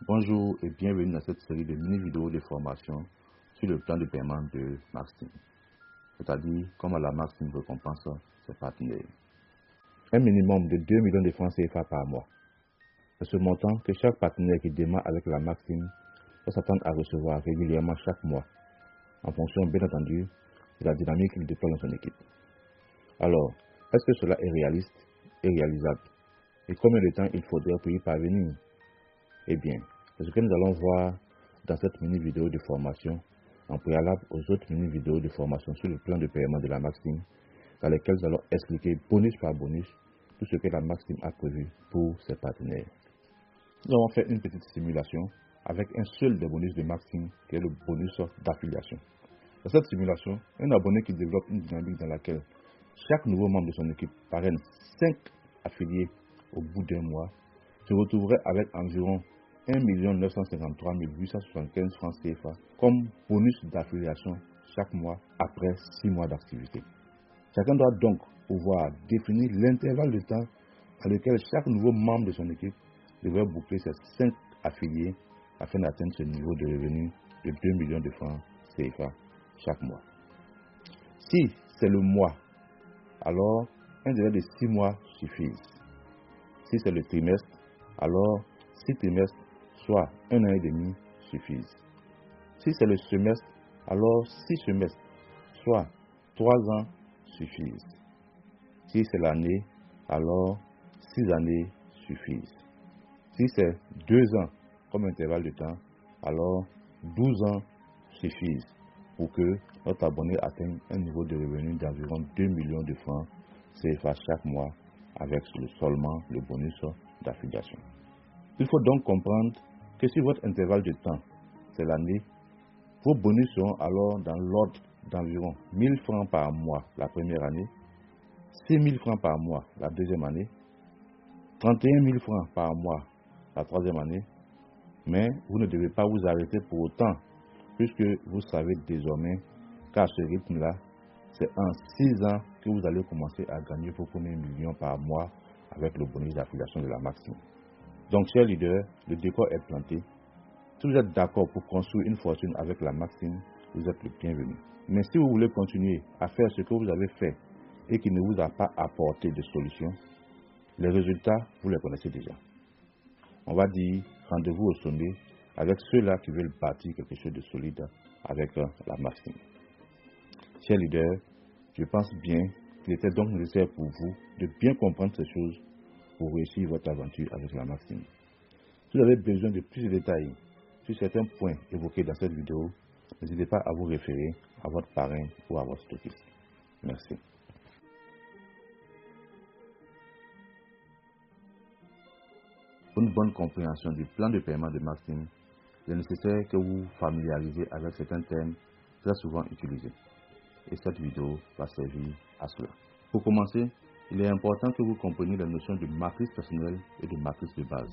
Bonjour et bienvenue dans cette série de mini-vidéos de formation sur le plan de paiement de Maxime, c'est-à-dire comment la Maxime récompense ses partenaires. Un minimum de 2 millions de francs CFA par mois. C'est ce montant que chaque partenaire qui démarre avec la Maxime doit s'attendre à recevoir régulièrement chaque mois, en fonction bien entendu de la dynamique qu'il déploie dans son équipe. Alors, est-ce que cela est réaliste et réalisable? Et combien de temps il faudrait pour y parvenir? Eh bien, c'est ce que nous allons voir dans cette mini-vidéo de formation, en préalable aux autres mini-vidéos de formation sur le plan de paiement de la Maxime, dans lesquelles nous allons expliquer bonus par bonus tout ce que la Maxime a prévu pour ses partenaires. Nous avons fait une petite simulation avec un seul des bonus de Maxime, qui est le bonus d'affiliation. Dans cette simulation, un abonné qui développe une dynamique dans laquelle chaque nouveau membre de son équipe parraine 5 affiliés au bout d'un mois se retrouverait avec environ 1 953 875 francs CFA comme bonus d'affiliation chaque mois après 6 mois d'activité. Chacun doit donc pouvoir définir l'intervalle de temps à lequel chaque nouveau membre de son équipe devrait boucler ses 5 affiliés afin d'atteindre ce niveau de revenu de 2 millions de francs CFA chaque mois. Si c'est le mois, alors un délai de 6 mois suffit. Si c'est le trimestre, alors 6 trimestres, soit 1 an et demi, suffisent. Si c'est le semestre, alors 6 semestres, soit 3 ans, suffisent. Si c'est l'année, alors 6 années suffisent. Si c'est 2 ans comme intervalle de temps, alors 12 ans suffisent pour que notre abonné atteigne un niveau de revenu d'environ 2 millions de francs CFA chaque mois avec seulement le bonus d'affiliation. Il faut donc comprendre que si votre intervalle de temps, c'est l'année, vos bonus seront alors dans l'ordre d'environ 1 000 francs par mois la première année, 6 000 francs par mois la deuxième année, 31 000 francs par mois la troisième année, mais vous ne devez pas vous arrêter pour autant, puisque vous savez désormais qu'à ce rythme-là, c'est en 6 ans que vous allez commencer à gagner vos premiers millions par mois avec le bonus d'affiliation de la Maxime. Donc, chers leaders, le décor est planté. Si vous êtes d'accord pour construire une fortune avec la Maxime, vous êtes le bienvenu. Mais si vous voulez continuer à faire ce que vous avez fait et qui ne vous a pas apporté de solution, les résultats, vous les connaissez déjà. On va dire rendez-vous au sommet avec ceux-là qui veulent bâtir quelque chose de solide avec la Maxime. Chers leaders, je pense bien qu'il était donc nécessaire pour vous de bien comprendre ces choses pour réussir votre aventure avec la Maxime. Si vous avez besoin de plus de détails sur certains points évoqués dans cette vidéo, n'hésitez pas à vous référer à votre parrain ou à votre stockiste. Merci. Pour une bonne compréhension du plan de paiement de Maxime, il est nécessaire que vous vous familiarisez avec certains termes très souvent utilisés. Et cette vidéo va servir à cela. Pour commencer, il est important que vous compreniez la notion de matrice personnelle et de matrice de base.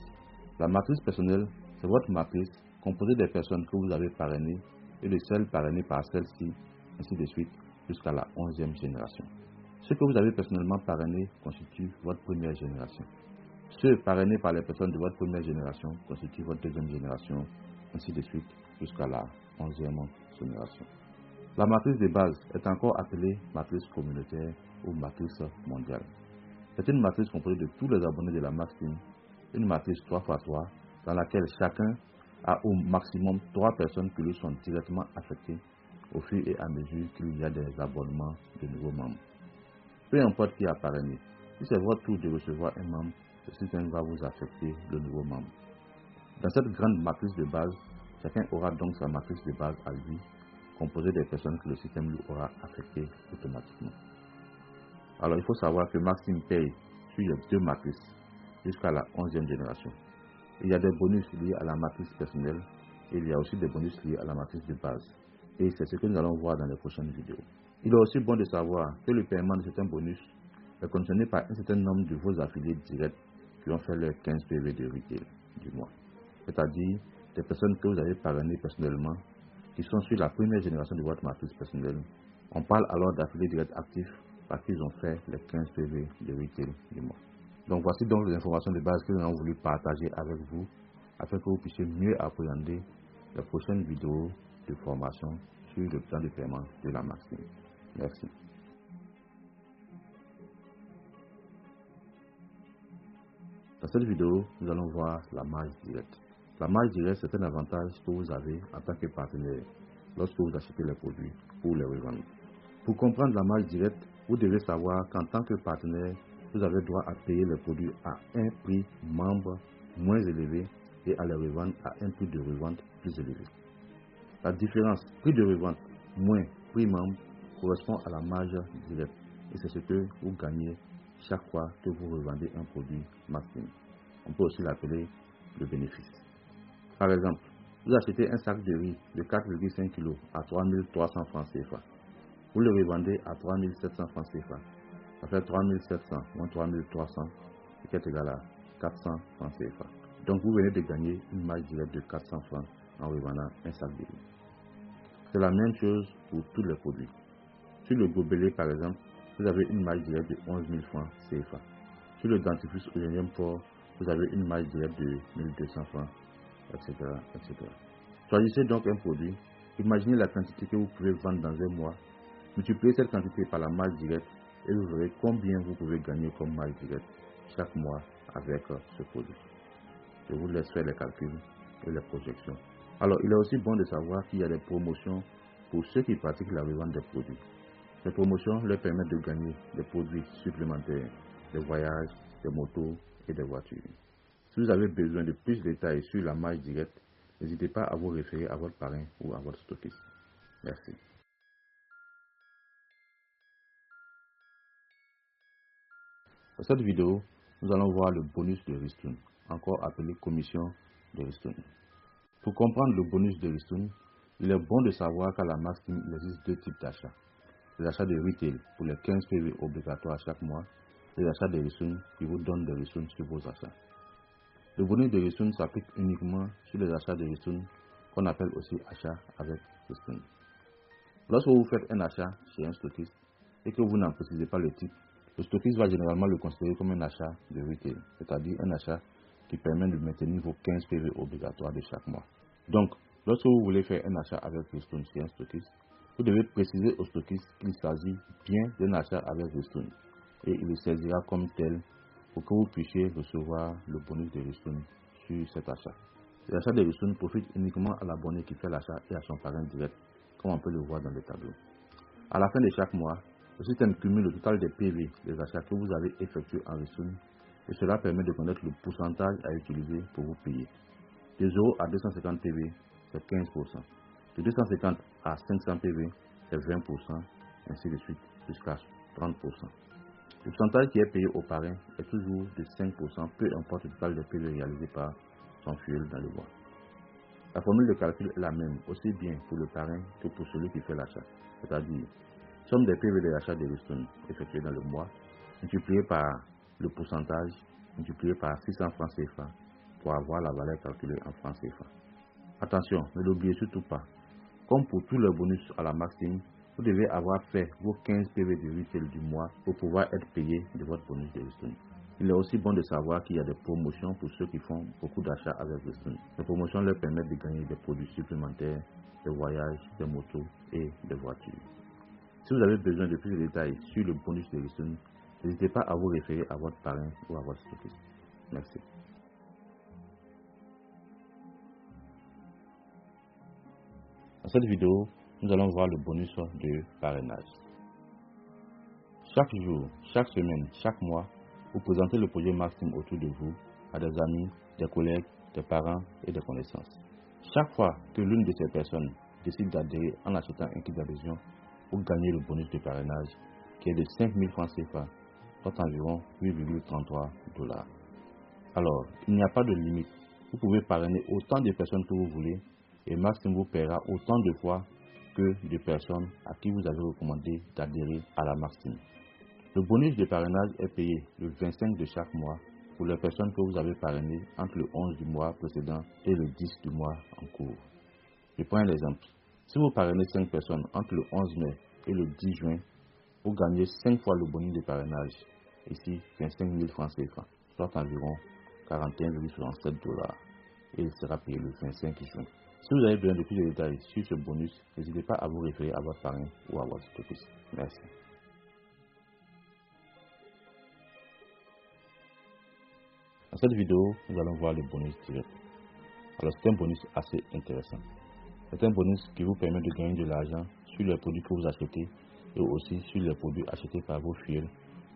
La matrice personnelle, c'est votre matrice composée des personnes que vous avez parrainées et de celles parrainées par celles-ci, ainsi de suite, jusqu'à la 11e génération. Ceux que vous avez personnellement parrainés constituent votre première génération. Ceux parrainés par les personnes de votre première génération constituent votre deuxième génération, ainsi de suite, jusqu'à la 11e génération. La matrice de base est encore appelée matrice communautaire ou matrice mondiale. C'est une matrice composée de tous les abonnés de la Maxime, une matrice 3x3 dans laquelle chacun a au maximum 3 personnes qui lui sont directement affectées au fur et à mesure qu'il y a des abonnements de nouveaux membres. Peu importe qui a parrainé, si c'est votre tour de recevoir un membre, le système va vous affecter le nouveau membre. Dans cette grande matrice de base, chacun aura donc sa matrice de base à lui, composée des personnes que le système lui aura affectées automatiquement. Alors il faut savoir que Maxime paye sur les 2 matrices jusqu'à la 11e génération. Il y a des bonus liés à la matrice personnelle et il y a aussi des bonus liés à la matrice de base. Et c'est ce que nous allons voir dans les prochaines vidéos. Il est aussi bon de savoir que le paiement de certains bonus est conditionné par un certain nombre de vos affiliés directs qui ont fait leurs 15 PV de retail du mois. C'est-à-dire des personnes que vous avez parrainées personnellement qui sont sur la première génération de votre matrice personnelle. On parle alors d'affiliés directs actifs parce qu'ils ont fait les 15 PV de retail du mois. Donc voici donc les informations de base que nous avons voulu partager avec vous afin que vous puissiez mieux appréhender les prochaines vidéos de formation sur le plan de paiement de la Maxime. Merci. Dans cette vidéo, nous allons voir la marge directe. La marge directe, c'est un avantage que vous avez en tant que partenaire lorsque vous achetez les produits pour les revendre. Pour comprendre la marge directe, vous devez savoir qu'en tant que partenaire, vous avez droit à payer les produits à un prix membre moins élevé et à les revendre à un prix de revente plus élevé. La différence prix de revente moins prix membre correspond à la marge directe et c'est ce que vous gagnez chaque fois que vous revendez un produit Maxime. On peut aussi l'appeler le bénéfice. Par exemple, vous achetez un sac de riz de 4,5 kg à 3300 francs CFA. Vous le revendez à 3700 francs CFA. Ça fait 3700 moins 3300, qui est égal à 400 francs CFA. Donc vous venez de gagner une marge directe de 400 francs en revendant un sac de riz. C'est la même chose pour tous les produits. Sur le gobelet par exemple, vous avez une marge directe de 11 000 francs CFA. Sur le dentifrice au génium fort, vous avez une marge directe de 1200 francs, etc., etc. Choisissez donc un produit, imaginez la quantité que vous pouvez vendre dans un mois, multipliez cette quantité par la marge directe et vous verrez combien vous pouvez gagner comme marge directe chaque mois avec ce produit. Je vous laisse faire les calculs et les projections. Alors, il est aussi bon de savoir qu'il y a des promotions pour ceux qui pratiquent la revente des produits. Ces promotions leur permettent de gagner des produits supplémentaires, des voyages, des motos et des voitures. Si vous avez besoin de plus de détails sur la marge directe, n'hésitez pas à vous référer à votre parrain ou à votre stockiste. Merci. Dans cette vidéo, nous allons voir le bonus de ristourne, encore appelé commission de ristourne. Pour comprendre le bonus de ristourne, il est bon de savoir qu'à la Maxime, il existe deux types d'achats. Les achats de retail pour les 15 PV obligatoires chaque mois et les achats de ristourne qui vous donnent des ristournes sur vos achats. Le bonus de ristourne s'applique uniquement sur les achats de ristourne qu'on appelle aussi achats avec ristourne. Lorsque vous faites un achat chez un stockiste et que vous n'en précisez pas le type, le stockiste va généralement le considérer comme un achat de retail, c'est-à-dire un achat qui permet de maintenir vos 15 PV obligatoires de chaque mois. Donc, lorsque vous voulez faire un achat avec ristourne chez un stockiste, vous devez préciser au stockiste qu'il s'agit bien d'un achat avec ristourne et il le saisira comme tel pour que vous puissiez recevoir le bonus de ristourne sur cet achat. L'achat de ristourne profite uniquement à l'abonné qui fait l'achat et à son parrain direct, comme on peut le voir dans le tableau. À la fin de chaque mois, le système cumule le total des PV des achats que vous avez effectués en ristourne et cela permet de connaître le pourcentage à utiliser pour vous payer. De 0 à 250 PV, c'est 15%. De 250 à 500 PV, c'est 20%, ainsi de suite, jusqu'à 30%. Le pourcentage qui est payé au parrain est toujours de 5%, peu importe le total de PV réalisé par son fuel dans le mois. La formule de calcul est la même, aussi bien pour le parrain que pour celui qui fait l'achat, c'est-à-dire somme des PV de l'achat de ristourne effectué dans le mois, multiplié par le pourcentage, multiplié par 600 francs CFA pour avoir la valeur calculée en francs CFA. Attention, ne l'oubliez surtout pas. Comme pour tous les bonus à la Maxime, vous devez avoir fait vos 15 PV de retail du mois pour pouvoir être payé de votre bonus de ristourne. Il est aussi bon de savoir qu'il y a des promotions pour ceux qui font beaucoup d'achats avec ristourne. Les promotions leur permettent de gagner des produits supplémentaires, des voyages, des motos et des voitures. Si vous avez besoin de plus de détails sur le bonus de ristourne, n'hésitez pas à vous référer à votre parrain ou à votre stockiste. Merci. Dans cette vidéo, nous allons voir le bonus de parrainage. Chaque jour, chaque semaine, chaque mois, vous présentez le projet Maxime autour de vous à des amis, des collègues, des parents et des connaissances. Chaque fois que l'une de ces personnes décide d'adhérer en achetant un kit d'adhésion, vous gagnez le bonus de parrainage qui est de 5 000 francs CFA, soit environ 8,33 $. Alors, il n'y a pas de limite. Vous pouvez parrainer autant de personnes que vous voulez et Maxime vous paiera autant de fois que de personnes à qui vous avez recommandé d'adhérer à la Maxime. Le bonus de parrainage est payé le 25 de chaque mois pour les personnes que vous avez parrainées entre le 11 du mois précédent et le 10 du mois en cours. Je prends un exemple. Si vous parrainez 5 personnes entre le 11 mai et le 10 juin, vous gagnez 5 fois le bonus de parrainage, ici 25 000 francs CFA, soit environ 41,67 $. et il sera payé le 25 juin. Si vous avez besoin de plus de détails sur ce bonus, n'hésitez pas à vous référer à votre parrain ou à votre entreprise. Merci. Dans cette vidéo, nous allons voir le bonus direct. Alors c'est un bonus assez intéressant. C'est un bonus qui vous permet de gagner de l'argent sur les produits que vous achetez et aussi sur les produits achetés par vos filiales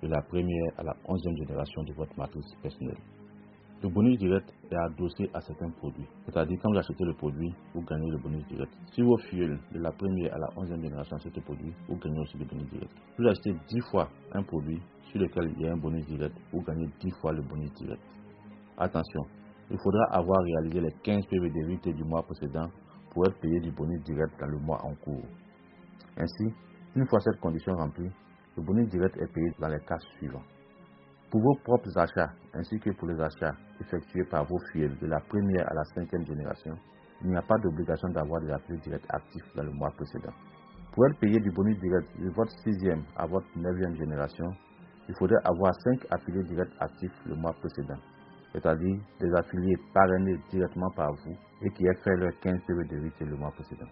de la première à la 11e génération de votre matrice personnelle. Le bonus direct est adossé à certains produits. C'est-à-dire quand vous achetez le produit, vous gagnez le bonus direct. Si vos filiales de la première à la 11e génération achètent le produit, vous gagnez aussi le bonus direct. Si vous achetez 10 fois un produit sur lequel il y a un bonus direct, vous gagnez 10 fois le bonus direct. Attention, il faudra avoir réalisé les 15 PV de retail du mois précédent pour être payé du bonus direct dans le mois en cours. Ainsi, une fois cette condition remplie, le bonus direct est payé dans les cas suivants. Pour vos propres achats, ainsi que pour les achats effectués par vos filiales de la première à la 5e génération, il n'y a pas d'obligation d'avoir des affiliés directs actifs dans le mois précédent. Pour être payé du bonus direct de votre 6e à votre 9e génération, il faudrait avoir 5 affiliés directs actifs le mois précédent, c'est-à-dire des affiliés parrainés directement par vous et qui aient fait leur 15 PV de retail le mois précédent.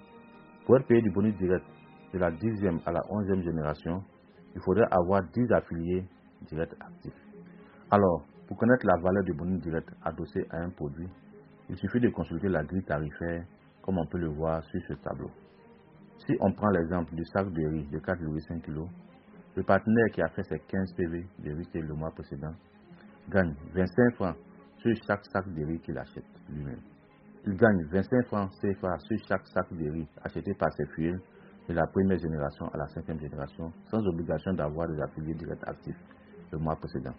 Pour être payé du bonus direct de la 10e à la 11e génération, il faudrait avoir 10 affiliés directs actifs. Alors, pour connaître la valeur du bonus direct adossé à un produit, il suffit de consulter la grille tarifaire comme on peut le voir sur ce tableau. Si on prend l'exemple du sac de riz de 4,5 kg, le partenaire qui a fait ses 15 PV de retail le mois précédent gagne 25 francs sur chaque sac de riz qu'il achète lui-même. Il gagne 25 francs CFA sur chaque sac de riz acheté par ses filiales de la première génération à la 5e génération sans obligation d'avoir des affiliés directs actifs le mois précédent.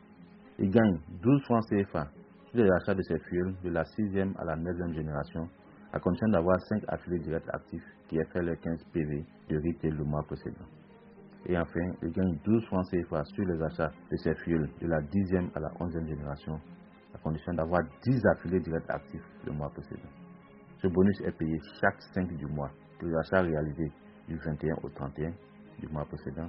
Il gagne 12 francs CFA sur les achats de ses filiales de la 6e à la 9e génération à condition d'avoir 5 affiliés directs actifs qui aient fait les 15 PV de retail le mois précédent. Et enfin, il gagne 12 francs CFA sur les achats de ses filiales de la 10e à la 11e génération à condition d'avoir 10 affiliés directs actifs le mois précédent. Ce bonus est payé chaque 5 du mois pour les achats réalisés du 21 au 31 du mois précédent,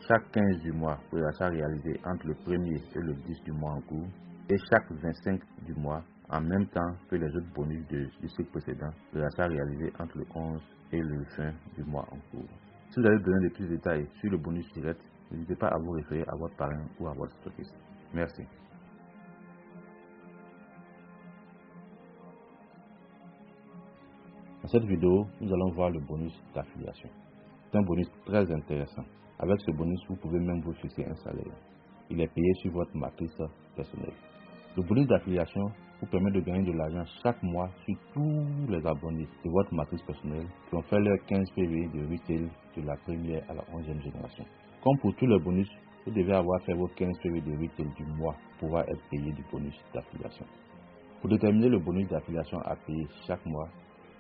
chaque 15 du mois pour les achats réalisés entre le 1er et le 10 du mois en cours, et chaque 25 du mois en même temps que les autres bonus du cycle précédent pour les achats réalisés entre le 11 et le 20 du mois en cours. Si vous avez besoin de plus de détails sur le bonus direct, n'hésitez pas à vous référer à votre parrain ou à votre entreprise. Merci. Dans cette vidéo, nous allons voir le bonus d'affiliation. C'est un bonus très intéressant. Avec ce bonus, vous pouvez même vous fixer un salaire. Il est payé sur votre matrice personnelle. Le bonus d'affiliation vous permet de gagner de l'argent chaque mois sur tous les abonnés de votre matrice personnelle qui ont fait leur 15 PV de retail de la première à la 11e génération. Comme pour tous les bonus, vous devez avoir fait vos 15 PV de retail du mois pour pouvoir être payé du bonus d'affiliation. Pour déterminer le bonus d'affiliation à payer chaque mois,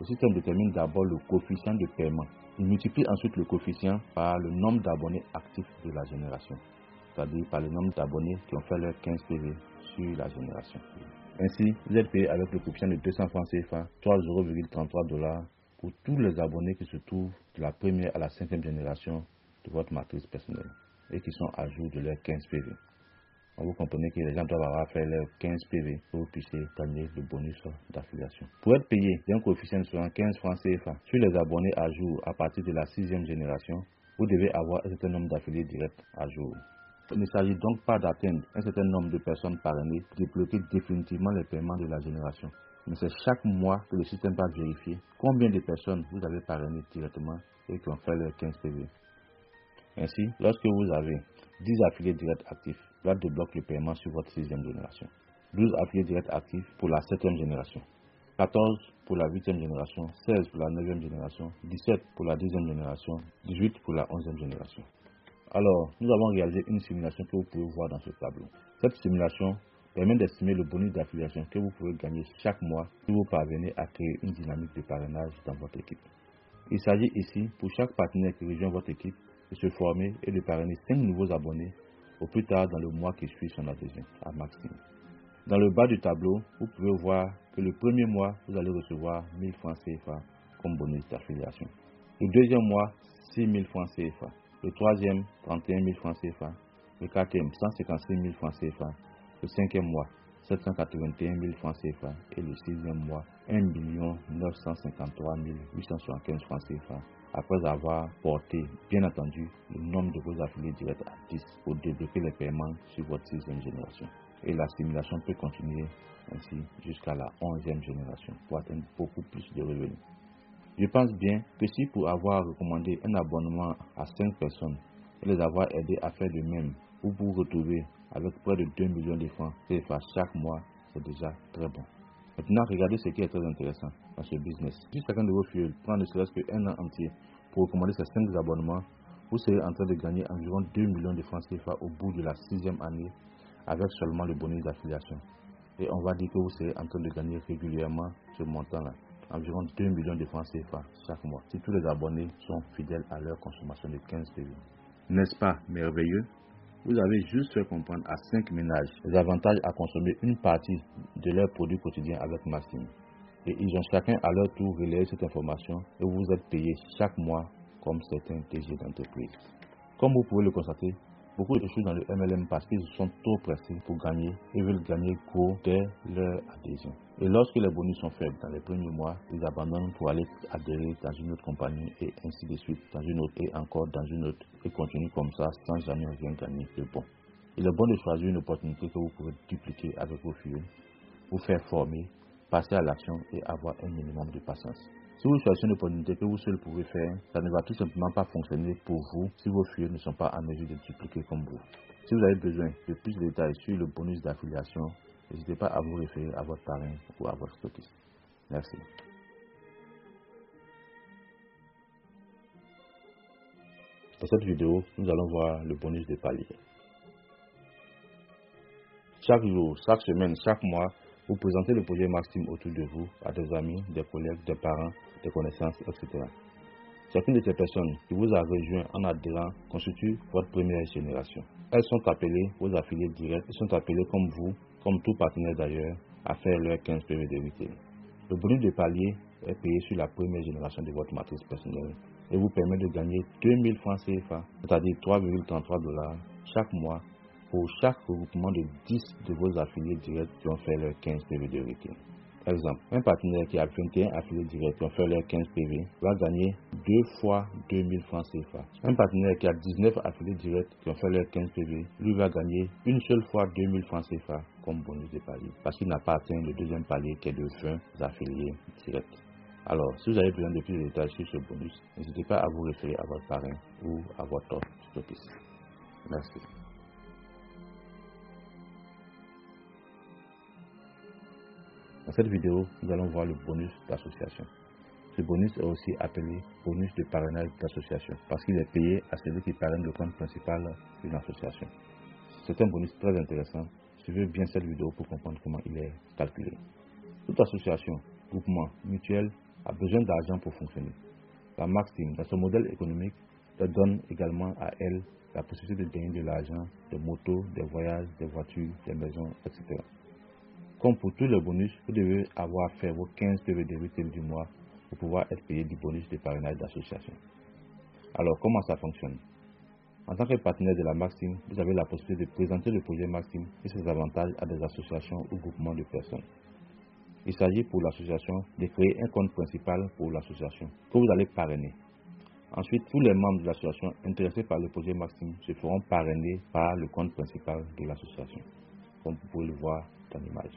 le système détermine d'abord le coefficient de paiement. Il multiplie ensuite le coefficient par le nombre d'abonnés actifs de la génération, c'est-à-dire par le nombre d'abonnés qui ont fait leur 15 PV sur la génération. Ainsi, vous êtes payé avec le coefficient de 200 francs CFA, 3,33 $ pour tous les abonnés qui se trouvent de la première à la 5e génération de votre matrice personnelle et qui sont à jour de leur 15 PV. Vous comprenez que les gens doivent avoir fait leurs 15 PV pour que vous puissiez gagner le bonus d'affiliation. Pour être payé d'un coefficient de 75 francs CFA sur les abonnés à jour à partir de la 6e génération, vous devez avoir un certain nombre d'affiliés directs à jour. Il ne s'agit donc pas d'atteindre un certain nombre de personnes parrainées pour débloquer définitivement les paiements de la génération. Mais c'est chaque mois que le système va vérifier combien de personnes vous avez parrainées directement et qui ont fait leurs 15 PV. Ainsi, lorsque vous avez 10 affiliés directs actifs, cela débloque le paiement sur votre 6e génération. 12 affiliés directs actifs pour la 7e génération. 14 pour la 8e génération. 16 pour la 9e génération. 17 pour la 10e génération. 18 pour la 11e génération. Alors, nous avons réalisé une simulation que vous pouvez voir dans ce tableau. Cette simulation permet d'estimer le bonus d'affiliation que vous pouvez gagner chaque mois si vous parvenez à créer une dynamique de parrainage dans votre équipe. Il s'agit ici, pour chaque partenaire qui rejoint votre équipe, de se former et de parrainer 5 nouveaux abonnés au plus tard dans le mois qui suit son adhésion à Maxime. Dans le bas du tableau, vous pouvez voir que le premier mois, vous allez recevoir 1000 francs CFA comme bonus d'affiliation. Le deuxième mois, 6000 francs CFA. Le troisième, 31 000 francs CFA. Le quatrième, 156 000 francs CFA. Le cinquième mois, 781 000 francs CFA et le 6e mois 1 953 875 francs CFA après avoir porté, bien entendu, le nombre de vos affiliés directs à 10 pour débloquer les paiements sur votre 6e génération. Et la simulation peut continuer ainsi jusqu'à la 11e génération pour atteindre beaucoup plus de revenus. Je pense bien que si pour avoir recommandé un abonnement à 5 personnes et les avoir aidés à faire de même, ou pour vous retrouver avec près de 2 millions de francs CFA chaque mois, c'est déjà très bon. Maintenant, regardez ce qui est très intéressant dans ce business. Si chacun de vos fioles prend ne serait-ce qu'un an entier pour recommander ces 5 abonnements, vous serez en train de gagner environ 2 millions de francs CFA au bout de la 6e année avec seulement le bonus d'affiliation. Et on va dire que vous serez en train de gagner régulièrement ce montant-là, environ 2 millions de francs CFA chaque mois, si tous les abonnés sont fidèles à leur consommation de 15 PV. N'est-ce pas merveilleux? Vous avez juste fait comprendre à 5 ménages les avantages à consommer une partie de leurs produits quotidiens avec Maxime. Et ils ont chacun à leur tour relayé cette information et vous êtes payé chaque mois comme certains DG d'entreprise. Comme vous pouvez le constater, beaucoup de choses dans le MLM parce qu'ils sont trop pressés pour gagner et veulent gagner gros dès leur adhésion. Et lorsque les bonus sont faibles dans les premiers mois, ils abandonnent pour aller adhérer dans une autre compagnie et ainsi de suite, dans une autre et encore dans une autre et continuent comme ça sans jamais rien gagner de bon. Il est bon de choisir une opportunité que vous pouvez dupliquer avec vos filles, vous faire former, passer à l'action et avoir un minimum de patience. Si vous choisissez une opportunité que vous seul pouvez faire, ça ne va tout simplement pas fonctionner pour vous si vos filles ne sont pas en mesure de dupliquer comme vous. Si vous avez besoin de plus de détails sur le bonus d'affiliation, n'hésitez pas à vous référer à votre parrain ou à votre stockiste. Merci. Dans cette vidéo, nous allons voir le bonus de palier. Chaque jour, chaque semaine, chaque mois, vous présentez le projet Maxime autour de vous à des amis, des collègues, des parents, des connaissances, etc. Chacune de ces personnes qui vous a rejoint en adhérant constitue votre première génération. Elles sont appelées vos affiliés directs et sont appelées comme vous, comme tout partenaire d'ailleurs, à faire leurs 15 PV de retail. Le bonus de palier est payé sur la première génération de votre matrice personnelle et vous permet de gagner 2000 francs CFA, c'est-à-dire 3,33 $ chaque mois pour chaque regroupement de 10 de vos affiliés directs qui ont fait leurs 15 PV de retail. Exemple, un partenaire qui a 21 affiliés directs qui ont fait leurs 15 PV va gagner 2 fois 2000 francs CFA. Un partenaire qui a 19 affiliés directs qui ont fait leurs 15 PV, lui va gagner une seule fois 2000 francs CFA comme bonus de palier parce qu'il n'a pas atteint le deuxième palier qui est de 20 affiliés directs. Alors, si vous avez besoin de plus de détails sur ce bonus, n'hésitez pas à vous référer à votre parrain ou à votre stockiste. Merci. Dans cette vidéo, nous allons voir le bonus d'association. Ce bonus est aussi appelé bonus de parrainage d'association parce qu'il est payé à celui qui parraine le compte principal d'une association. C'est un bonus très intéressant. Suivez bien cette vidéo pour comprendre comment il est calculé. Toute association, groupement, mutuelle a besoin d'argent pour fonctionner. La Maxime, dans son modèle économique, leur donne également à elle la possibilité de gagner de l'argent, des motos, des voyages, des voitures, des maisons, etc. Comme pour tous les bonus, vous devez avoir fait vos 15 PV de retail du mois pour pouvoir être payé du bonus de parrainage d'association. Alors, comment ça fonctionne? En tant que partenaire de la Maxime, vous avez la possibilité de présenter le projet Maxime et ses avantages à des associations ou groupements de personnes. Il s'agit pour l'association de créer un compte principal pour l'association que vous allez parrainer. Ensuite, tous les membres de l'association intéressés par le projet Maxime se feront parrainer par le compte principal de l'association, comme vous pouvez le voir dans l'image.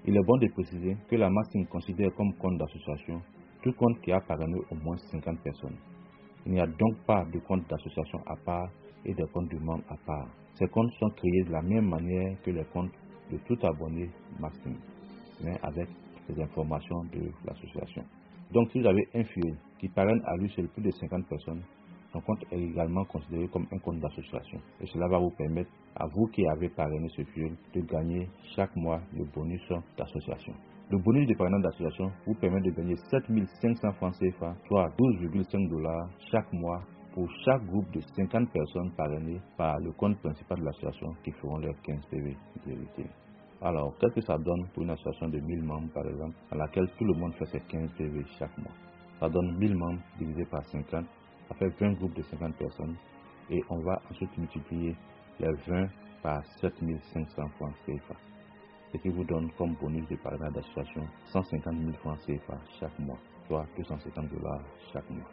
Il est bon de préciser que la Maxime considère comme compte d'association tout compte qui a parrainé au moins 50 personnes. Il n'y a donc pas de compte d'association à part et de comptes de membres à part. Ces comptes sont créés de la même manière que les comptes de tout abonné Maxime, mais avec les informations de l'association. Donc si vous avez un filleul qui parraine à lui seul plus de 50 personnes, son compte est également considéré comme un compte d'association. Et cela va vous permettre, à vous qui avez parrainé ce filleul, de gagner chaque mois le bonus d'association. Le bonus de parrainage d'association vous permet de gagner 7500 francs CFA, soit 12,5 $ chaque mois pour chaque groupe de 50 personnes parrainées par le compte principal de l'association qui feront leurs 15 PV de retail. Alors, qu'est-ce que ça donne pour une association de 1000 membres, par exemple, à laquelle tout le monde fait ses 15 PV chaque mois? Ça donne 1000 membres divisé par 50, ça fait 20 groupes de 50 personnes, et on va ensuite multiplier les 20 par 7500 francs CFA. ce qui vous donne comme bonus de parrainage d'association 150 000 francs CFA chaque mois, soit 250 $ chaque mois.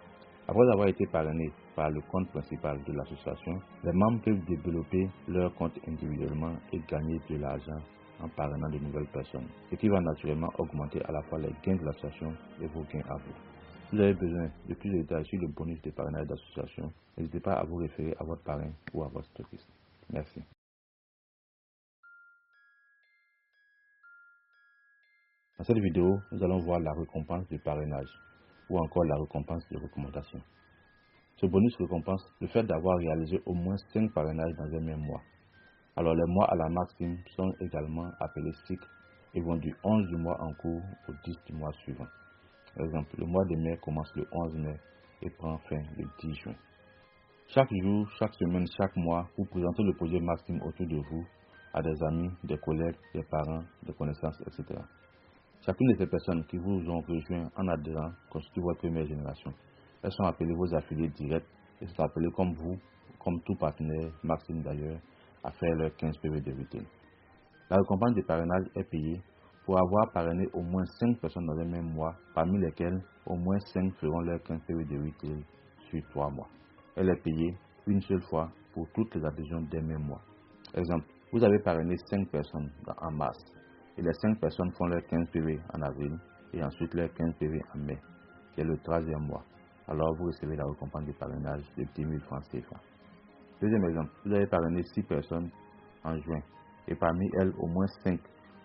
Après avoir été parrainé par le compte principal de l'association, les membres peuvent développer leur compte individuellement et gagner de l'argent en parrainant de nouvelles personnes, ce qui va naturellement augmenter à la fois les gains de l'association et vos gains à vous. Si vous avez besoin de plus de détails sur le bonus de parrainage d'association, n'hésitez pas à vous référer à votre parrain ou à votre stockiste. Merci. Dans cette vidéo, nous allons voir la récompense de parrainage ou encore la récompense de recommandation. Ce bonus récompense le fait d'avoir réalisé au moins 5 parrainages dans un même mois. Alors les mois à la maxime sont également appelés cycles et vont du 11 du mois en cours au 10 du mois suivant. Par exemple, le mois de mai commence le 11 mai et prend fin le 10 juin. Chaque jour, chaque semaine, chaque mois, vous présentez le projet Maxime autour de vous à des amis, des collègues, des parents, des connaissances, etc. Chacune de ces personnes qui vous ont rejoint en adhérant constitue votre première génération. Elles sont appelées vos affiliés directs et sont appelées comme vous, comme tout partenaire, Maxime d'ailleurs, à faire leur 15 PV de retail. La récompense de parrainage est payée pour avoir parrainé au moins 5 personnes dans un même mois, parmi lesquelles au moins 5 feront leur 15 PV de retail sur 3 mois. Elle est payée une seule fois pour toutes les adhésions d'un même mois. Exemple, vous avez parrainé 5 personnes en mars et les 5 personnes font leur 15 PV en avril et ensuite leur 15 PV en mai, qui est le 3e mois. Alors vous recevez la récompense de parrainage de 10 000 francs CFA. Deuxième exemple, vous avez parrainé 6 personnes en juin et parmi elles, au moins 5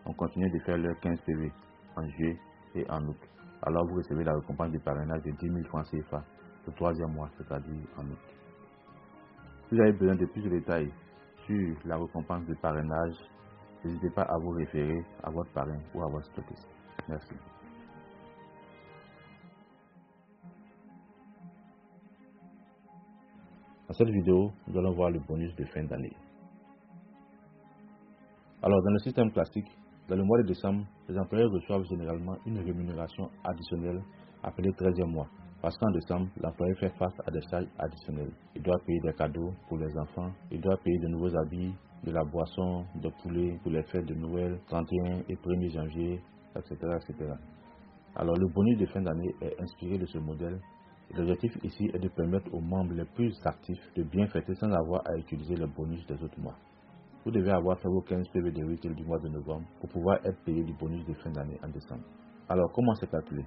ont continué de faire leur 15 PV en juillet et en août. Alors vous recevez la récompense de parrainage de 10 000 francs CFA le 3e mois, c'est-à-dire en août. Si vous avez besoin de plus de détails sur la récompense de parrainage, n'hésitez pas à vous référer à votre parrain ou à votre stockiste. Merci. Dans cette vidéo, nous allons voir le bonus de fin d'année. Alors, dans le système classique, dans le mois de décembre, les employeurs reçoivent généralement une rémunération additionnelle appelée 13e mois. Parce qu'en décembre, l'employé fait face à des charges additionnelles. Il doit payer des cadeaux pour les enfants, il doit payer de nouveaux habits, de la boisson, des poulets pour les fêtes de Noël, 31 et 1er janvier, etc., etc. Alors, le bonus de fin d'année est inspiré de ce modèle. L'objectif ici est de permettre aux membres les plus actifs de bien fêter sans avoir à utiliser le bonus des autres mois. Vous devez avoir fait vos 15 PV de retail du mois de novembre pour pouvoir être payé du bonus de fin d'année en décembre. Alors, comment c'est calculé?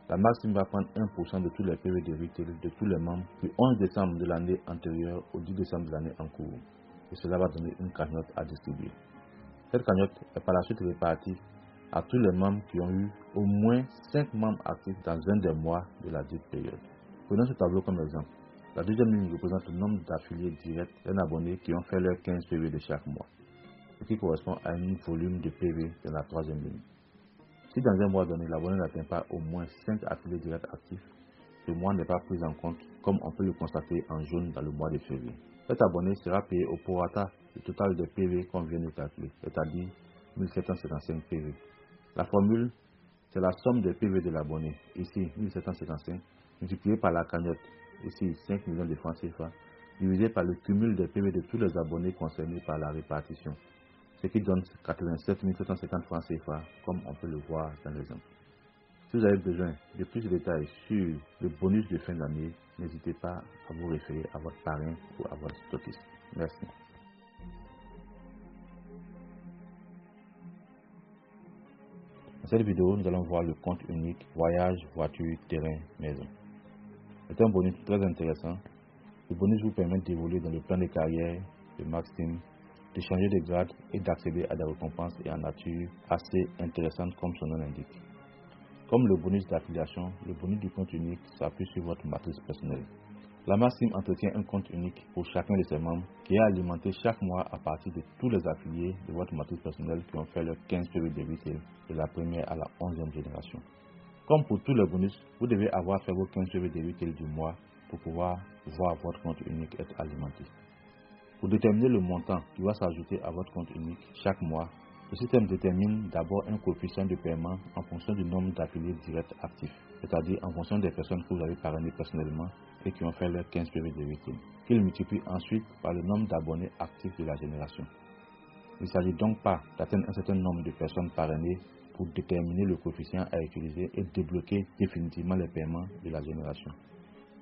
La Maxime va prendre 1% de tous les PV de retail de tous les membres du 11 décembre de l'année antérieure au 10 décembre de l'année en cours. Et cela va donner une cagnotte à distribuer. Cette cagnotte est par la suite répartie à tous les membres qui ont eu au moins 5 membres actifs dans un des mois de la dite période. Prenons ce tableau comme exemple. La deuxième ligne représente le nombre d'affiliés directs d'un abonné qui ont fait leurs 15 PV de chaque mois, ce qui correspond à un volume de PV de la troisième ligne. Si dans un mois donné, l'abonné n'atteint pas au moins 5 affiliés directs actifs, ce mois n'est pas pris en compte comme on peut le constater en jaune dans le mois de février. Cet abonné sera payé au prorata du total des PV qu'on vient de calculer, c'est-à-dire 1755 PV. La formule, c'est la somme des PV de l'abonné, ici 1755, multiplié par la cagnotte, ici 5 millions de francs CFA, divisé par le cumul des PV de tous les abonnés concernés par la répartition, ce qui donne 87 750 francs CFA, comme on peut le voir dans l'exemple. Si vous avez besoin de plus de détails sur le bonus de fin d'année, n'hésitez pas à vous référer à votre parrain ou à votre stockiste. Merci. Dans cette vidéo, nous allons voir le compte unique voyage, voiture, terrain, maison. C'est un bonus très intéressant. Le bonus vous permet d'évoluer dans le plan de carrière de Maxime, de changer de grade et d'accéder à des récompenses et en nature assez intéressantes comme son nom l'indique. Comme le bonus d'affiliation, le bonus du compte unique s'appuie sur votre matrice personnelle. La Maxime entretient un compte unique pour chacun de ses membres qui est alimenté chaque mois à partir de tous les affiliés de votre matrice personnelle qui ont fait leurs 15 PV de retail de la première à la 11e génération. Comme pour tous les bonus, vous devez avoir fait vos 15 PV de retail du mois pour pouvoir voir votre compte unique être alimenté. Pour déterminer le montant qui va s'ajouter à votre compte unique chaque mois, le système détermine d'abord un coefficient de paiement en fonction du nombre d'affiliés directs actifs, c'est-à-dire en fonction des personnes que vous avez parrainées personnellement et qui ont fait leurs 15 PV de retail, qu'il multiplie ensuite par le nombre d'abonnés actifs de la génération. Il ne s'agit donc pas d'atteindre un certain nombre de personnes parrainées pour déterminer le coefficient à utiliser et débloquer définitivement les paiements de la génération.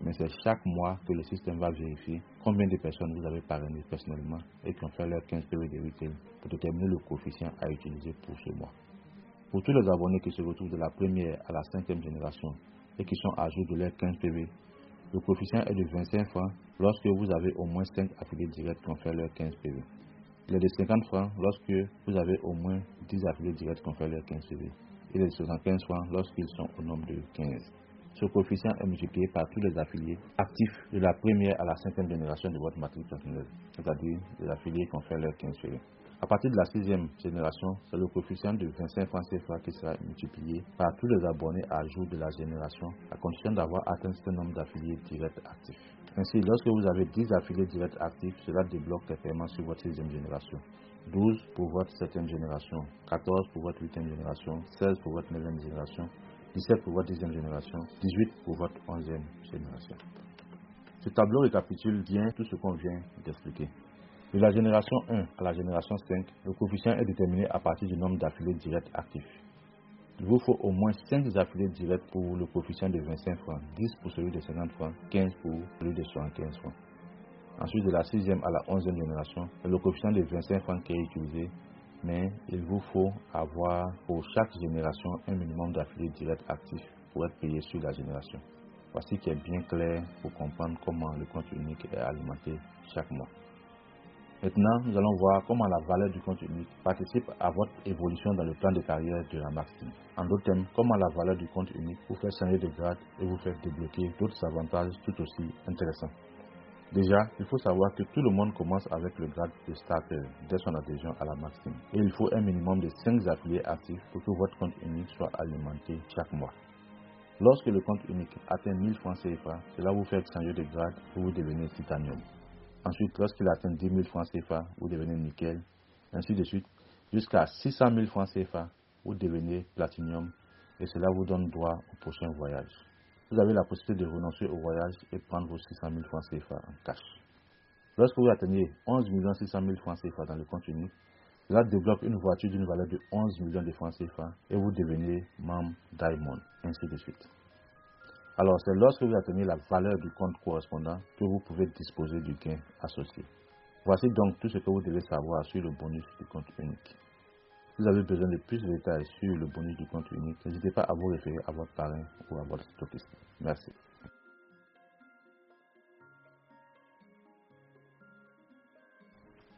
Mais c'est chaque mois que le système va vérifier combien de personnes vous avez parrainées personnellement et qui ont fait leurs 15 PV de retail pour déterminer le coefficient à utiliser pour ce mois. Pour tous les abonnés qui se retrouvent de la première à la 5e génération et qui sont à jour de leurs 15 PV, le coefficient est de 25 francs lorsque vous avez au moins 5 affiliés directs qui ont fait leurs 15 PV. Il est de 50 francs lorsque vous avez au moins 10 affiliés directs qui ont fait leurs 15 PV. Il est de 75 francs lorsqu'ils sont au nombre de 15. Ce coefficient est multiplié par tous les affiliés actifs de la première à la 5e génération de votre matrice personnelle, c'est-à-dire les affiliés qui ont fait leurs 15 PV. À partir de la 6e génération, c'est le coefficient de 25 francs CFA qui sera multiplié par tous les abonnés à jour de la génération, à condition d'avoir atteint un certain nombre d'affiliés directs actifs. Ainsi, lorsque vous avez 10 affiliés directs actifs, cela débloque les paiements sur votre 6e génération, 12 pour votre 7e génération, 14 pour votre 8e génération, 16 pour votre 9e génération, 17 pour votre 10e génération, 18 pour votre 11e génération. Ce tableau récapitule bien tout ce qu'on vient d'expliquer. De la génération 1 à la génération 5, le coefficient est déterminé à partir du nombre d'affiliés directs actifs. Il vous faut au moins 5 affiliés directs pour le coefficient de 25 francs, 10 pour celui de 50 francs, 15 pour celui de 75 francs. Ensuite, de la 6e à la 11e génération, c'est le coefficient de 25 francs qui est utilisé, mais il vous faut avoir pour chaque génération un minimum d'affiliés directs actifs pour être payé sur la génération. Voici qui est bien clair pour comprendre comment le compte unique est alimenté chaque mois. Maintenant, nous allons voir comment la valeur du compte unique participe à votre évolution dans le plan de carrière de la Maxime. En d'autres termes, comment la valeur du compte unique vous fait changer de grade et vous fait débloquer d'autres avantages tout aussi intéressants. Déjà, il faut savoir que tout le monde commence avec le grade de starter dès son adhésion à la Maxime. Et il faut un minimum de 5 affiliés actifs pour que votre compte unique soit alimenté chaque mois. Lorsque le compte unique atteint 1000 francs CFA, cela vous fait changer de grade et vous devenez titanium. Ensuite, lorsqu'il atteint 10 000 francs CFA, vous devenez nickel, ainsi de suite, jusqu'à 600 000 francs CFA, vous devenez platinum, et cela vous donne droit au prochain voyage. Vous avez la possibilité de renoncer au voyage et prendre vos 600 000 francs CFA en cash. Lorsque vous atteignez 11 600 000 francs CFA dans le compte unique, cela débloque une voiture d'une valeur de 11 millions de francs CFA et vous devenez membre Diamond, ainsi de suite. Alors, c'est lorsque vous atteignez la valeur du compte correspondant que vous pouvez disposer du gain associé. Voici donc tout ce que vous devez savoir sur le bonus du compte unique. Si vous avez besoin de plus de détails sur le bonus du compte unique, n'hésitez pas à vous référer à votre parrain ou à votre stockiste. Merci.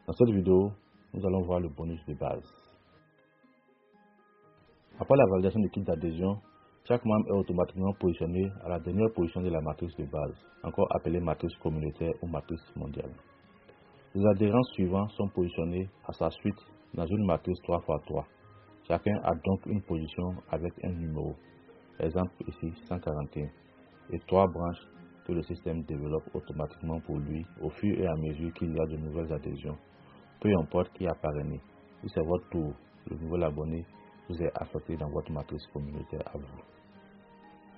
Dans cette vidéo, nous allons voir le bonus de base. Après la validation du kit d'adhésion, chaque membre est automatiquement positionné à la dernière position de la matrice de base, encore appelée matrice communautaire ou matrice mondiale. Les adhérents suivants sont positionnés à sa suite dans une matrice 3x3. Chacun a donc une position avec un numéro, exemple ici 141, et 3 branches que le système développe automatiquement pour lui au fur et à mesure qu'il y a de nouvelles adhésions. Peu importe qui a parrainé, si c'est votre tour, le nouvel abonné vous est affecté dans votre matrice communautaire à vous.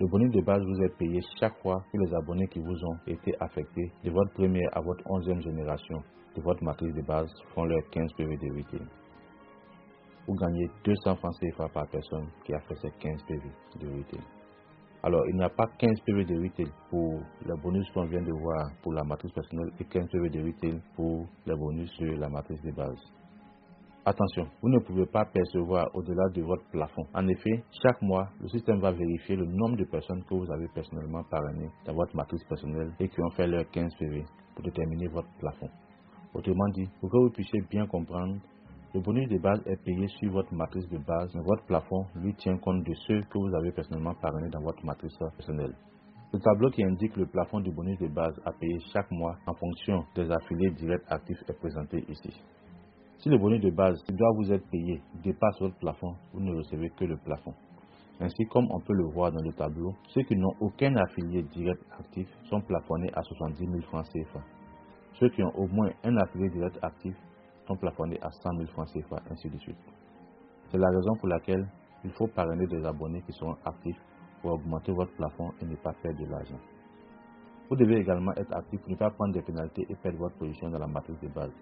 Le bonus de base vous est payé chaque fois que les abonnés qui vous ont été affectés de votre première à votre 11e génération de votre matrice de base font leurs 15 PV de retail. Vous gagnez 200 francs CFA par personne qui a fait ses 15 PV de retail. Alors, il n'y a pas 15 PV de retail pour les bonus qu'on vient de voir pour la matrice personnelle et 15 PV de retail pour les bonus sur la matrice de base. Attention, vous ne pouvez pas percevoir au-delà de votre plafond. En effet, chaque mois, le système va vérifier le nombre de personnes que vous avez personnellement parrainées dans votre matrice personnelle et qui ont fait leurs 15 PV pour déterminer votre plafond. Autrement dit, pour que vous puissiez bien comprendre, le bonus de base est payé sur votre matrice de base, mais votre plafond lui tient compte de ceux que vous avez personnellement parrainés dans votre matrice personnelle. Le tableau qui indique le plafond du bonus de base à payer chaque mois en fonction des affiliés directs actifs est présenté ici. Si le bonus de base qui doit vous être payé dépasse votre plafond, vous ne recevez que le plafond. Ainsi, comme on peut le voir dans le tableau, ceux qui n'ont aucun affilié direct actif sont plafonnés à 70 000 francs CFA. Ceux qui ont au moins un affilié direct actif sont plafonnés à 100 000 francs CFA, ainsi de suite. C'est la raison pour laquelle il faut parrainer des abonnés qui seront actifs pour augmenter votre plafond et ne pas perdre de l'argent. Vous devez également être actif pour ne pas prendre des pénalités et perdre votre position dans la matrice de base.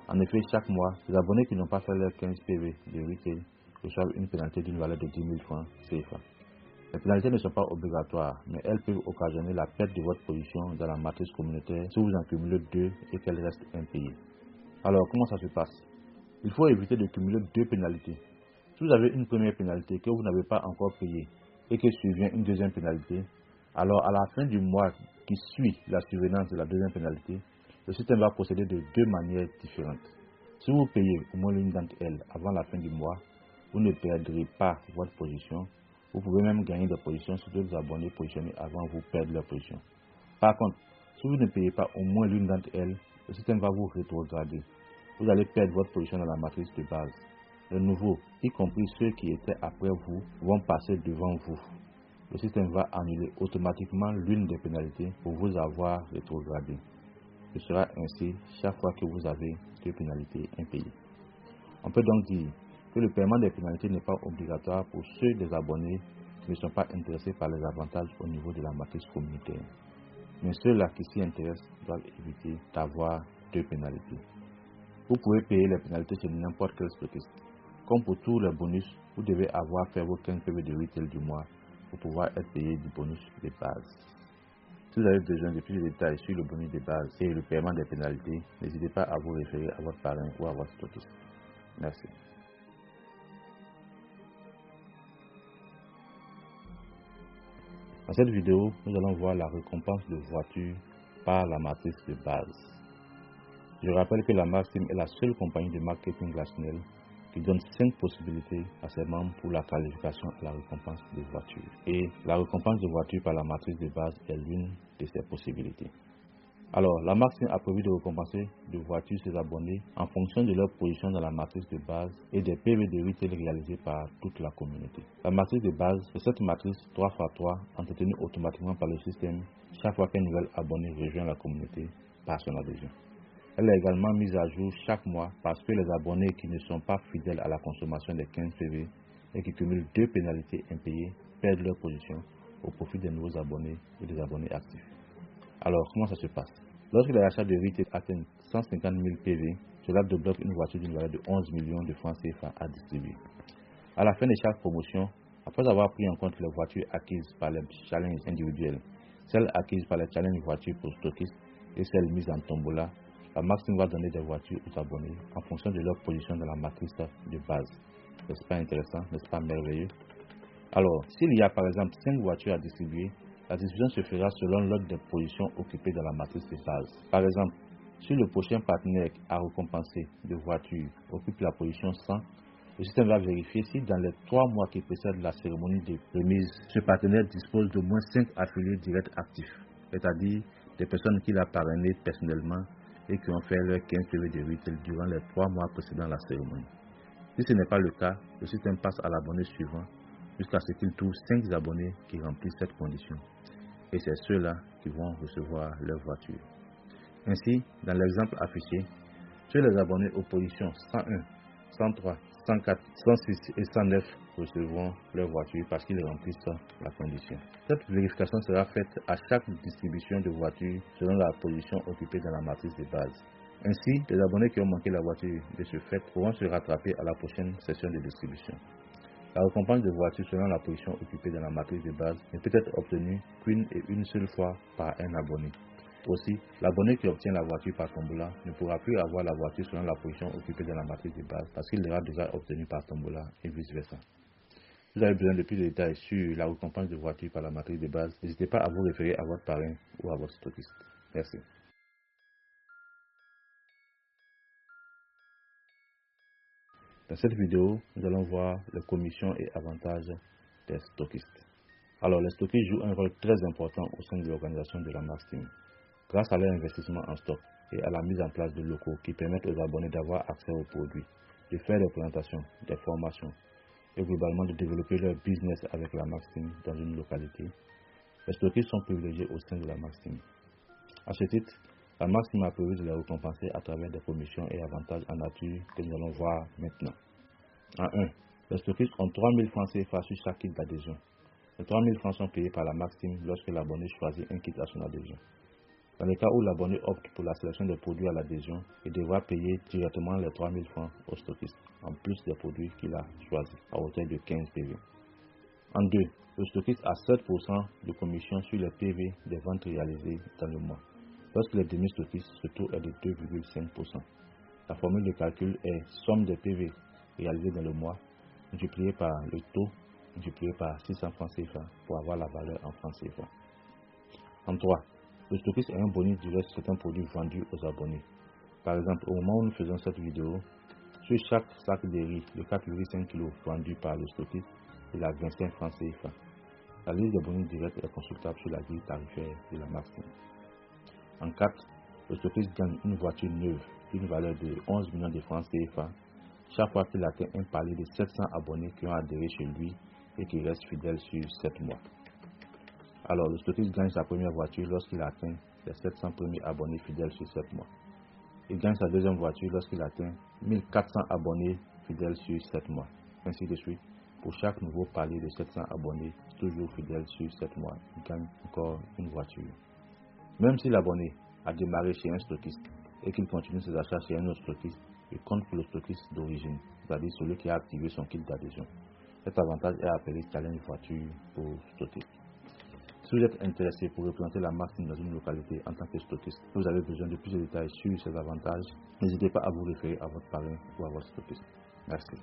En effet, chaque mois, les abonnés qui n'ont pas fait leurs 15 PV de retail reçoivent une pénalité d'une valeur de 10 000 francs CFA. Les pénalités ne sont pas obligatoires, mais elles peuvent occasionner la perte de votre position dans la matrice communautaire si vous en cumulez 2 et qu'elles restent impayées. Alors, comment ça se passe? Il faut éviter de cumuler 2 pénalités. Si vous avez une première pénalité que vous n'avez pas encore payée et que survient une deuxième pénalité, alors à la fin du mois qui suit la survenance de la deuxième pénalité, le système va procéder de 2 manières différentes. Si vous payez au moins l'une d'entre elles avant la fin du mois, vous ne perdrez pas votre position. Vous pouvez même gagner des positions si d'autres abonnés positionnés avant vous perdent leur position. Par contre, si vous ne payez pas au moins l'une d'entre elles, le système va vous rétrograder. Vous allez perdre votre position dans la matrice de base. Les nouveaux, y compris ceux qui étaient après vous, vont passer devant vous. Le système va annuler automatiquement l'une des pénalités pour vous avoir rétrogradé. Ce sera ainsi chaque fois que vous avez 2 pénalités impayées. On peut donc dire que le paiement des pénalités n'est pas obligatoire pour ceux des abonnés qui ne sont pas intéressés par les avantages au niveau de la matrice communautaire. Mais ceux-là qui s'y intéressent doivent éviter d'avoir 2 pénalités. Vous pouvez payer les pénalités sur n'importe quel stockiste. Comme pour tous les bonus, vous devez avoir fait vos 15 PV de retail du mois pour pouvoir être payé du bonus de base. Si vous avez besoin de plus de détails sur le bonus de base et le paiement des pénalités, n'hésitez pas à vous référer à votre parrain ou à votre stockiste. Merci. Dans cette vidéo, nous allons voir la récompense de voiture par la matrice de base. Je rappelle que la Maxim est la seule compagnie de marketing relationnel qui donne 5 possibilités à ses membres pour la qualification à la récompense de voiture. Et la récompense de voiture par la matrice de base est l'une de ces possibilités. Alors, la Maxim a prévu de récompenser de voiture ses abonnés en fonction de leur position dans la matrice de base et des PV de retail réalisés par toute la communauté. La matrice de base, c'est cette matrice 3x3 entretenue automatiquement par le système chaque fois qu'un nouvel abonné rejoint la communauté par son adhésion. Elle est également mise à jour chaque mois parce que les abonnés qui ne sont pas fidèles à la consommation des 15 PV et qui cumulent 2 pénalités impayées perdent leur position au profit des nouveaux abonnés et des abonnés actifs. Alors, comment ça se passe? Lorsque les achats de retail atteignent 150 000 PV, cela débloque une voiture d'une valeur de 11 millions de francs CFA à distribuer. À la fin de chaque promotion, après avoir pris en compte les voitures acquises par les challenges individuels, celles acquises par les challenges voitures pour stockistes et celles mises en tombola, la Maxim va donner des voitures aux abonnés en fonction de leur position dans la matrice de base. N'est-ce pas intéressant? N'est-ce pas merveilleux? Alors, s'il y a par exemple 5 voitures à distribuer, la distribution se fera selon l'ordre des positions occupées dans la matrice de base. Par exemple, si le prochain partenaire à récompenser de voitures occupe la position 100, le système va vérifier si dans les 3 mois qui précèdent la cérémonie de remise, ce partenaire dispose d'au moins 5 affiliés directs actifs, c'est-à-dire des personnes qu'il a parrainées personnellement et qui ont fait leur 15 PV de retail durant les 3 mois précédant la cérémonie. Si ce n'est pas le cas, le système passe à l'abonné suivant jusqu'à ce qu'il trouve 5 abonnés qui remplissent cette condition. Et c'est ceux-là qui vont recevoir leur voiture. Ainsi, dans l'exemple affiché, tous les abonnés aux positions 101, 103, 104, 106 et 109 recevront leur voiture parce qu'ils remplissent la condition. Cette vérification sera faite à chaque distribution de voitures selon la position occupée dans la matrice de base. Ainsi, les abonnés qui ont manqué la voiture de ce fait pourront se rattraper à la prochaine session de distribution. La récompense de voiture selon la position occupée dans la matrice de base ne peut être obtenue qu'une et une seule fois par un abonné. Aussi, l'abonné qui obtient la voiture par tombola ne pourra plus avoir la voiture selon la position occupée dans la matrice de base parce qu'il l'aura déjà obtenue par tombola et vice-versa. Si vous avez besoin de plus de détails sur la récompense de voiture par la matrice de base, n'hésitez pas à vous référer à votre parrain ou à votre stockiste. Merci. Dans cette vidéo, nous allons voir les commissions et avantages des stockistes. Alors, les stockistes jouent un rôle très important au sein de l'organisation de la Maxim. Grâce à leur investissement en stock et à la mise en place de locaux qui permettent aux abonnés d'avoir accès aux produits, de faire des présentations, des formations et globalement de développer leur business avec la Maxim dans une localité, les stockistes sont privilégiés au sein de la Maxim. À ce titre, la Maxim a prévu de les récompenser à travers des commissions et avantages en nature que nous allons voir maintenant. En 1, les stockistes ont 3 000 francs CFA sur chaque kit d'adhésion. Les 3 000 francs sont payés par la Maxim lorsque l'abonné choisit un kit à son adhésion. Dans le cas où l'abonné opte pour la sélection des produits à l'adhésion, il devra payer directement les 3 000 francs au stockiste, en plus des produits qu'il a choisis, à hauteur de 15 PV. En deux, le stockiste a 7% de commission sur les PV des ventes réalisées dans le mois. Lorsqu'il est demi-stockiste, ce taux est de 2,5%. La formule de calcul est somme des PV réalisés dans le mois multiplié par le taux multiplié par 600 francs CFA pour avoir la valeur en francs CFA. En 3, le stockiste a un bonus direct sur certains produits vendus aux abonnés. Par exemple, au moment où nous faisons cette vidéo, sur chaque sac de riz de 4,5 kg vendu par le stockiste, il a 25 francs CFA. La liste des bonus directs est consultable sur la grille tarifaire de la Maxime. En 4, le stockiste gagne une voiture neuve d'une valeur de 11 millions de francs CFA chaque fois qu'il atteint un palier de 700 abonnés qui ont adhéré chez lui et qui restent fidèles sur 7 mois. Alors, le stockiste gagne sa première voiture lorsqu'il atteint les 700 premiers abonnés fidèles sur 7 mois. Il gagne sa deuxième voiture lorsqu'il atteint 1400 abonnés fidèles sur 7 mois. Ainsi de suite. Pour chaque nouveau palier de 700 abonnés, toujours fidèles sur 7 mois, il gagne encore une voiture. Même si l'abonné a démarré chez un stockiste et qu'il continue ses achats chez un autre stockiste, il compte pour le stockiste d'origine, c'est-à-dire celui qui a activé son kit d'adhésion. Cet avantage est appelé challenge voiture pour stockiste. Si vous êtes intéressé pour représenter la Maxime dans une localité en tant que stockiste, vous avez besoin de plus de détails sur ces avantages, n'hésitez pas à vous référer à votre parrain ou à votre stockiste. Merci.